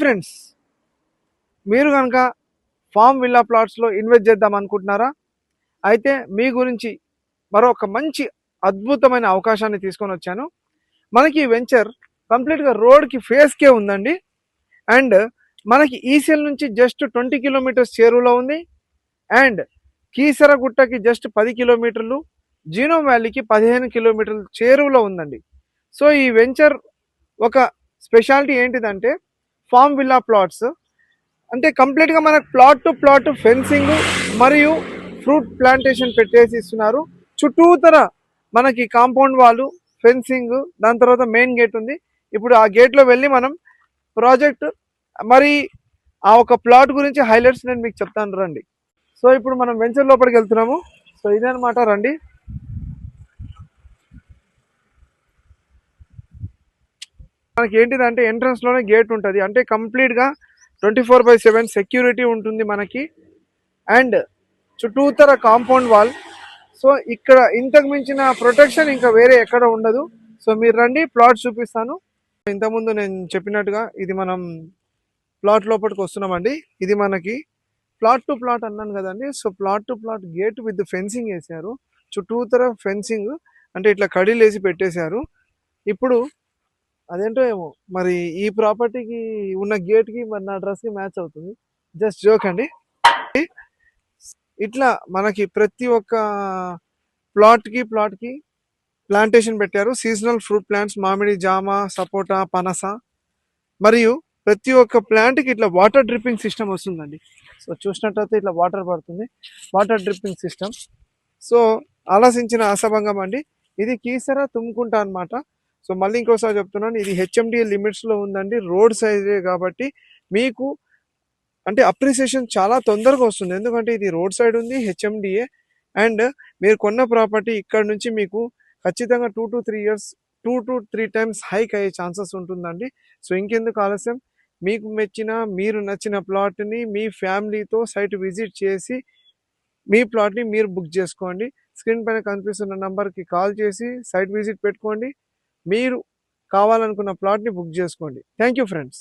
Friends, మీరు కనుక form villa ప్లాట్స్లో invest చేద్దాం అనుకుంటున్నారా? అయితే మీ గురించి మరొక మంచి అద్భుతమైన అవకాశాన్ని తీసుకొని వచ్చాను. మనకి ఈ వెంచర్ కంప్లీట్గా రోడ్కి ఫేస్కే ఉందండి. అండ్ మనకి ఈసీఎల్ నుంచి జస్ట్ 20 కిలోమీటర్స్ చేరువలో ఉంది. అండ్ కీసరగుట్టకి జస్ట్ 10 కిలోమీటర్లు, జీనోమ్ వ్యాలీకి 15 కిలోమీటర్లు చేరువలో ఉందండి. సో ఈ వెంచర్ ఒక స్పెషాలిటీ ఏంటిదంటే ఫామ్ విల్లా ప్లాట్స్ అంటే కంప్లీట్గా మనకు ప్లాట్ టు ప్లాట్ ఫెన్సింగ్ మరియు ఫ్రూట్ ప్లాంటేషన్ పెట్టేసి ఇస్తున్నారు. చుట్టూతర మనకి కాంపౌండ్ వాళ్ళు, ఫెన్సింగ్, దాని తర్వాత మెయిన్ గేట్ ఉంది. ఇప్పుడు ఆ గేట్లో వెళ్ళి మనం ప్రాజెక్ట్ మరి ఆ ఒక ప్లాట్ గురించి హైలైట్స్ నేను మీకు చెప్తాను రండి. సో ఇప్పుడు మనం వెంచర్ లోపలికి వెళ్తున్నాము. సో ఇదే అనమాట, రండి. మనకి ఏంటిదంటే ఎంట్రన్స్లోనే గేట్ ఉంటుంది. అంటే కంప్లీట్గా 24/7 సెక్యూరిటీ ఉంటుంది మనకి. అండ్ చుట్టూతర కాంపౌండ్ వాల్. సో ఇక్కడ ఇంతకు మించిన ప్రొటెక్షన్ ఇంకా వేరే ఎక్కడ ఉండదు. సో మీరు రండి, ప్లాట్ చూపిస్తాను. ఇంతకుముందు నేను చెప్పినట్టుగా ఇది మనం ప్లాట్ లోపలికి వస్తున్నామండి. ఇది మనకి ప్లాట్ టు ప్లాట్ అన్నాను కదండి. So plot to plot gate with fencing వేసారు. చుట్టూతర ఫెన్సింగ్ అంటే ఇట్లా కడీలు వేసి పెట్టేశారు. ఇప్పుడు అదేంటో ఏమో మరి ఈ ప్రాపర్టీకి ఉన్న గేట్కి మరి నా డ్రెస్కి మ్యాచ్ అవుతుంది. జస్ట్ జోక్ అండి. ఇట్లా మనకి ప్రతి ఒక్క ప్లాట్కి ప్లాంటేషన్ పెట్టారు. సీజనల్ ఫ్రూట్ ప్లాంట్స్, మామిడి, జామ, సపోటా, పనస, మరియు ప్రతి ఒక్క ప్లాంట్కి ఇట్లా వాటర్ డ్రిప్పింగ్ సిస్టమ్ వస్తుందండి. సో చూసినట్టయితే ఇట్లా వాటర్ పడుతుంది, వాటర్ డ్రిప్పింగ్ సిస్టమ్. సో ఆలోచించిన అసభంగం అండి. ఇది కీసర తుమ్ముకుంటా అనమాట. సో మళ్ళీ ఇంకోసారి చెప్తున్నాను, ఇది హెచ్ఎండిఏ లిమిట్స్లో ఉందండి. రోడ్ సైజే కాబట్టి మీకు అంటే అప్రిసియేషన్ చాలా తొందరగా వస్తుంది. ఎందుకంటే ఇది రోడ్ సైడ్ ఉంది, హెచ్ఎండిఏ. అండ్ మీరు కొన్న ప్రాపర్టీ ఇక్కడ నుంచి మీకు ఖచ్చితంగా 2 to 3 years 2 to 3 times hike అయ్యే ఛాన్సెస్ ఉంటుందండి. సో ఇంకెందుకు ఆలస్యం, మీకు మెచ్చిన మీరు నచ్చిన ప్లాట్ని మీ ఫ్యామిలీతో సైట్ విజిట్ చేసి మీ ప్లాట్ని మీరు బుక్ చేసుకోండి. స్క్రీన్ పైన కనిపిస్తున్న నంబర్కి కాల్ చేసి సైట్ విజిట్ పెట్టుకోండి. మీరు కావాలనుకున్న ప్లాట్ని బుక్ చేసుకోండి. Thank you friends.